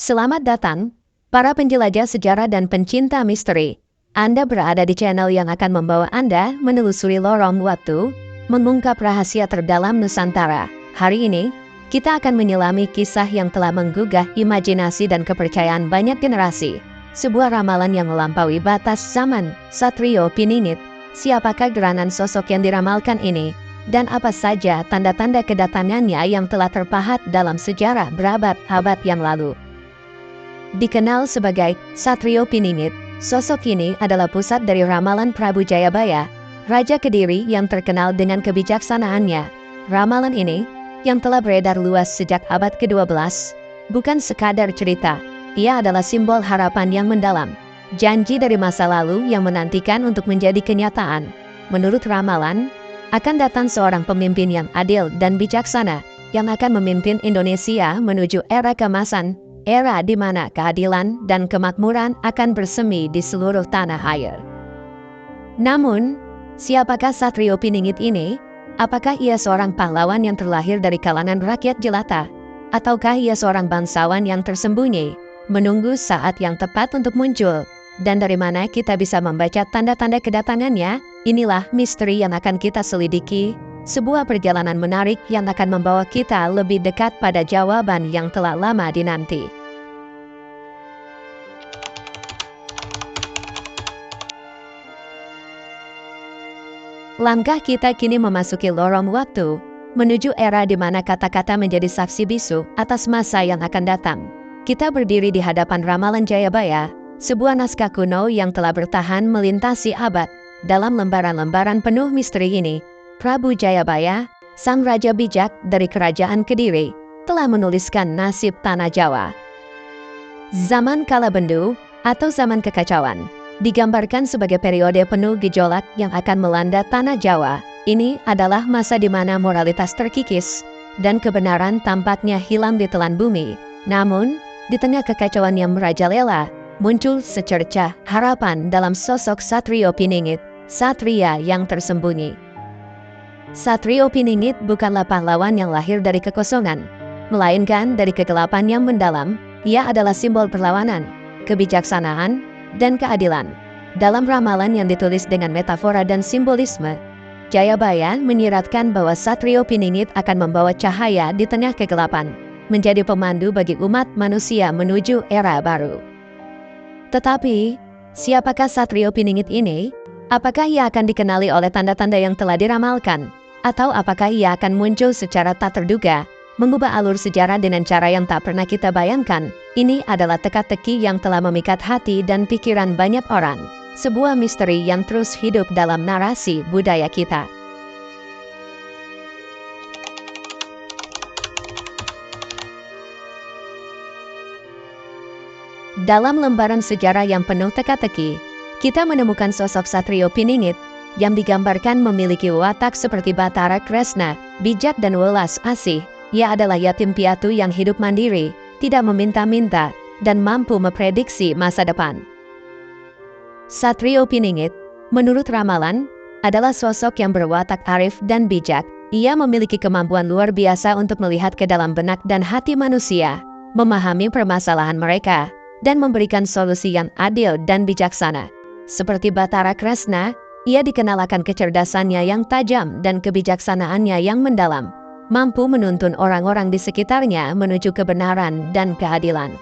Selamat datang, para penjelajah sejarah dan pencinta misteri. Anda berada di channel yang akan membawa Anda menelusuri lorong waktu, mengungkap rahasia terdalam Nusantara. Hari ini, kita akan menyelami kisah yang telah menggugah imajinasi dan kepercayaan banyak generasi. Sebuah ramalan yang melampaui batas zaman, Satrio Piningit. Siapakah geranan sosok yang diramalkan ini? Dan apa saja tanda-tanda kedatangannya yang telah terpahat dalam sejarah berabad-abad yang lalu? Dikenal sebagai Satrio Piningit, sosok ini adalah pusat dari ramalan Prabu Jayabaya, Raja Kediri yang terkenal dengan kebijaksanaannya. Ramalan ini, yang telah beredar luas sejak abad ke-12, bukan sekadar cerita. Ia adalah simbol harapan yang mendalam, janji dari masa lalu yang menantikan untuk menjadi kenyataan. Menurut ramalan, akan datang seorang pemimpin yang adil dan bijaksana, yang akan memimpin Indonesia menuju era keemasan, era di mana keadilan dan kemakmuran akan bersemi di seluruh tanah air. Namun, siapakah Satrio Piningit ini? Apakah ia seorang pahlawan yang terlahir dari kalangan rakyat jelata? Ataukah ia seorang bangsawan yang tersembunyi, menunggu saat yang tepat untuk muncul? Dan dari mana kita bisa membaca tanda-tanda kedatangannya? Inilah misteri yang akan kita selidiki, sebuah perjalanan menarik yang akan membawa kita lebih dekat pada jawaban yang telah lama dinanti. Langkah kita kini memasuki lorong waktu, menuju era di mana kata-kata menjadi saksi bisu atas masa yang akan datang. Kita berdiri di hadapan ramalan Jayabaya, sebuah naskah kuno yang telah bertahan melintasi abad. Dalam lembaran-lembaran penuh misteri ini, Prabu Jayabaya, sang raja bijak dari kerajaan Kediri, telah menuliskan nasib tanah Jawa. Zaman Kalabendu atau zaman kekacauan digambarkan sebagai periode penuh gejolak yang akan melanda tanah Jawa. Ini adalah masa di mana moralitas terkikis dan kebenaran tampaknya hilang di telan bumi. Namun, di tengah kekacauan yang merajalela, muncul secercah harapan dalam sosok Satrio Piningit, satria yang tersembunyi. Satrio Piningit bukanlah pahlawan yang lahir dari kekosongan, melainkan dari kegelapan yang mendalam. Ia adalah simbol perlawanan, kebijaksanaan, dan keadilan. Dalam ramalan yang ditulis dengan metafora dan simbolisme, Jayabaya menyiratkan bahwa Satrio Piningit akan membawa cahaya di tengah kegelapan, menjadi pemandu bagi umat manusia menuju era baru. Tetapi, siapakah Satrio Piningit ini? Apakah ia akan dikenali oleh tanda-tanda yang telah diramalkan? Atau apakah ia akan muncul secara tak terduga, mengubah alur sejarah dengan cara yang tak pernah kita bayangkan? Ini adalah teka-teki yang telah memikat hati dan pikiran banyak orang. Sebuah misteri yang terus hidup dalam narasi budaya kita. Dalam lembaran sejarah yang penuh teka-teki, kita menemukan sosok Satrio Piningit yang digambarkan memiliki watak seperti Batara Kresna, bijak dan welas asih. Ia adalah yatim piatu yang hidup mandiri, tidak meminta-minta, dan mampu memprediksi masa depan. Satrio Piningit, menurut ramalan, adalah sosok yang berwatak arif dan bijak. Ia memiliki kemampuan luar biasa untuk melihat ke dalam benak dan hati manusia, memahami permasalahan mereka, dan memberikan solusi yang adil dan bijaksana. Seperti Batara Kresna, ia dikenal akan kecerdasannya yang tajam dan kebijaksanaannya yang mendalam, mampu menuntun orang-orang di sekitarnya menuju kebenaran dan keadilan.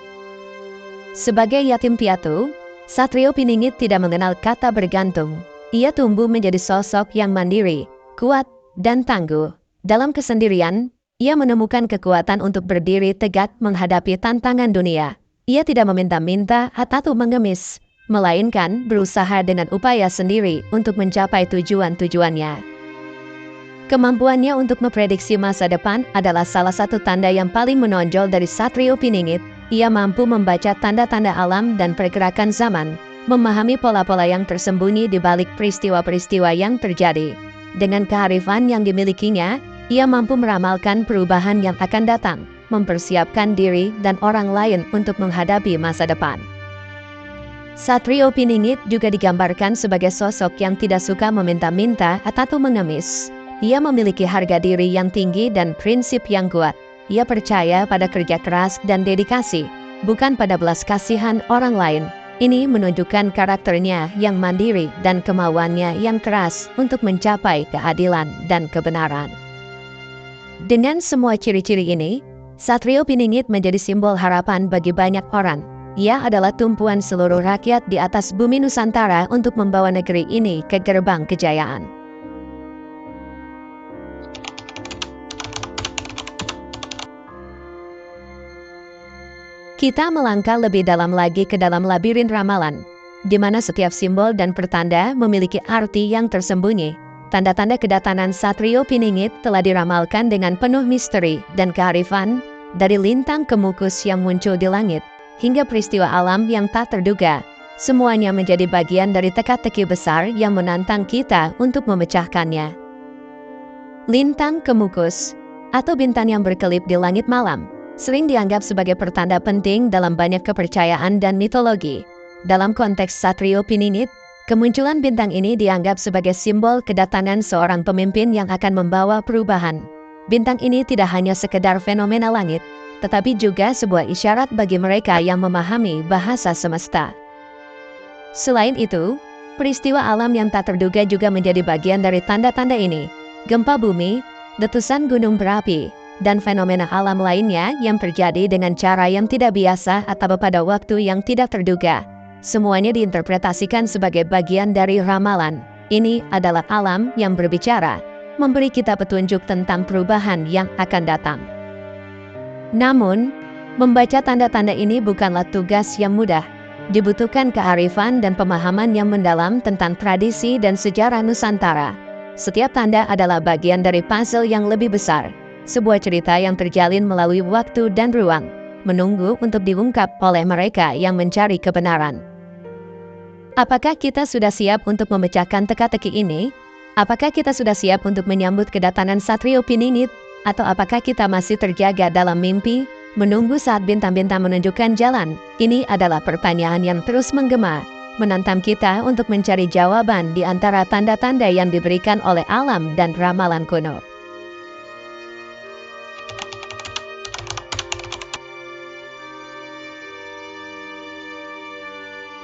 Sebagai yatim piatu, Satrio Piningit tidak mengenal kata bergantung. Ia tumbuh menjadi sosok yang mandiri, kuat, dan tangguh. Dalam kesendirian, ia menemukan kekuatan untuk berdiri tegak menghadapi tantangan dunia. Ia tidak meminta-minta atau mengemis, melainkan berusaha dengan upaya sendiri untuk mencapai tujuan-tujuannya. Kemampuannya untuk memprediksi masa depan adalah salah satu tanda yang paling menonjol dari Satrio Piningit. Ia mampu membaca tanda-tanda alam dan pergerakan zaman, memahami pola-pola yang tersembunyi di balik peristiwa-peristiwa yang terjadi. Dengan kearifan yang dimilikinya, ia mampu meramalkan perubahan yang akan datang, mempersiapkan diri dan orang lain untuk menghadapi masa depan. Satrio Piningit juga digambarkan sebagai sosok yang tidak suka meminta-minta atau mengemis. Ia memiliki harga diri yang tinggi dan prinsip yang kuat. Ia percaya pada kerja keras dan dedikasi. bukan pada belas kasihan orang lain. Ini menunjukkan karakternya yang mandiri dan kemauannya yang keras untuk mencapai keadilan dan kebenaran. Dengan semua ciri-ciri ini, Satrio Piningit menjadi simbol harapan bagi banyak orang. Ia adalah tumpuan seluruh rakyat di atas bumi Nusantara untuk membawa negeri ini ke gerbang kejayaan. Kita melangkah lebih dalam lagi ke dalam labirin ramalan, di mana setiap simbol dan pertanda memiliki arti yang tersembunyi. Tanda-tanda kedatangan Satrio Piningit telah diramalkan dengan penuh misteri dan kearifan, dari lintang kemukus yang muncul di langit, hingga peristiwa alam yang tak terduga. Semuanya menjadi bagian dari teka-teki besar yang menantang kita untuk memecahkannya. Lintang kemukus, atau bintang yang berkelip di langit malam, sering dianggap sebagai pertanda penting dalam banyak kepercayaan dan mitologi. Dalam konteks Satrio Piningit, kemunculan bintang ini dianggap sebagai simbol kedatangan seorang pemimpin yang akan membawa perubahan. Bintang ini tidak hanya sekedar fenomena langit, tetapi juga sebuah isyarat bagi mereka yang memahami bahasa semesta. Selain itu, peristiwa alam yang tak terduga juga menjadi bagian dari tanda-tanda ini. Gempa bumi, letusan gunung berapi, dan fenomena alam lainnya yang terjadi dengan cara yang tidak biasa atau pada waktu yang tidak terduga. Semuanya diinterpretasikan sebagai bagian dari ramalan. Ini adalah alam yang berbicara, memberi kita petunjuk tentang perubahan yang akan datang. Namun, membaca tanda-tanda ini bukanlah tugas yang mudah. Dibutuhkan kearifan dan pemahaman yang mendalam tentang tradisi dan sejarah Nusantara. Setiap tanda adalah bagian dari puzzle yang lebih besar. Sebuah cerita yang terjalin melalui waktu dan ruang, menunggu untuk diungkap oleh mereka yang mencari kebenaran. Apakah kita sudah siap untuk memecahkan teka-teki ini? Apakah kita sudah siap untuk menyambut kedatangan Satrio Piningit? Atau apakah kita masih terjaga dalam mimpi, menunggu saat bintang-bintang menunjukkan jalan? Ini adalah pertanyaan yang terus menggema, menantang kita untuk mencari jawaban di antara tanda-tanda yang diberikan oleh alam dan ramalan kuno.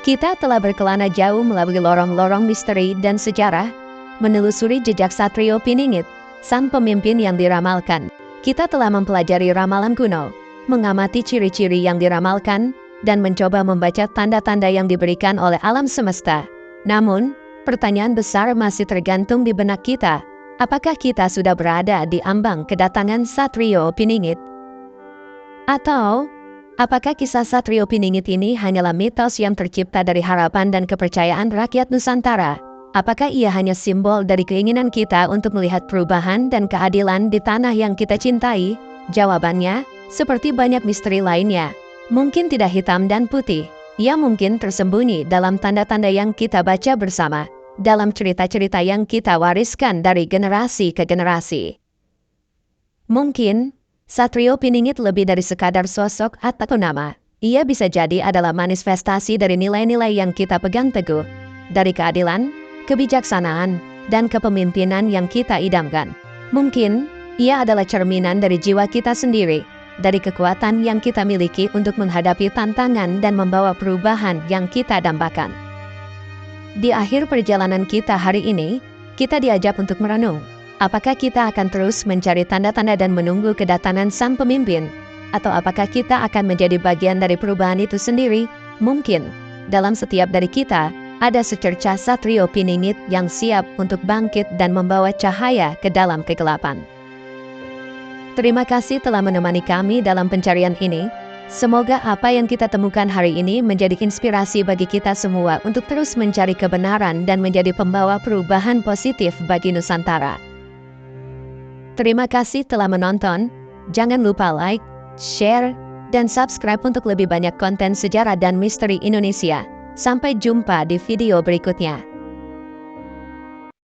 Kita telah berkelana jauh melalui lorong-lorong misteri dan sejarah, menelusuri jejak Satrio Piningit, sang pemimpin yang diramalkan. Kita telah mempelajari ramalan kuno, mengamati ciri-ciri yang diramalkan, dan mencoba membaca tanda-tanda yang diberikan oleh alam semesta. Namun, pertanyaan besar masih tergantung di benak kita. Apakah kita sudah berada di ambang kedatangan Satrio Piningit? Atau apakah kisah Satrio Piningit ini hanyalah mitos yang tercipta dari harapan dan kepercayaan rakyat Nusantara? Apakah ia hanya simbol dari keinginan kita untuk melihat perubahan dan keadilan di tanah yang kita cintai? Jawabannya, seperti banyak misteri lainnya, mungkin tidak hitam dan putih. Ia mungkin tersembunyi dalam tanda-tanda yang kita baca bersama, dalam cerita-cerita yang kita wariskan dari generasi ke generasi. Mungkin Satrio Piningit lebih dari sekadar sosok atau nama. Ia bisa jadi adalah manifestasi dari nilai-nilai yang kita pegang teguh, dari keadilan, kebijaksanaan, dan kepemimpinan yang kita idamkan. Mungkin ia adalah cerminan dari jiwa kita sendiri, dari kekuatan yang kita miliki untuk menghadapi tantangan dan membawa perubahan yang kita dambakan. Di akhir perjalanan kita hari ini, kita diajak untuk merenung. Apakah kita akan terus mencari tanda-tanda dan menunggu kedatangan sang pemimpin? Atau apakah kita akan menjadi bagian dari perubahan itu sendiri? Mungkin, dalam setiap dari kita, ada secercah Satrio Piningit yang siap untuk bangkit dan membawa cahaya ke dalam kegelapan. Terima kasih telah menemani kami dalam pencarian ini. Semoga apa yang kita temukan hari ini menjadi inspirasi bagi kita semua untuk terus mencari kebenaran dan menjadi pembawa perubahan positif bagi Nusantara. Terima kasih telah menonton. Jangan lupa like, share, dan subscribe untuk lebih banyak konten sejarah dan misteri Indonesia. Sampai jumpa di video berikutnya.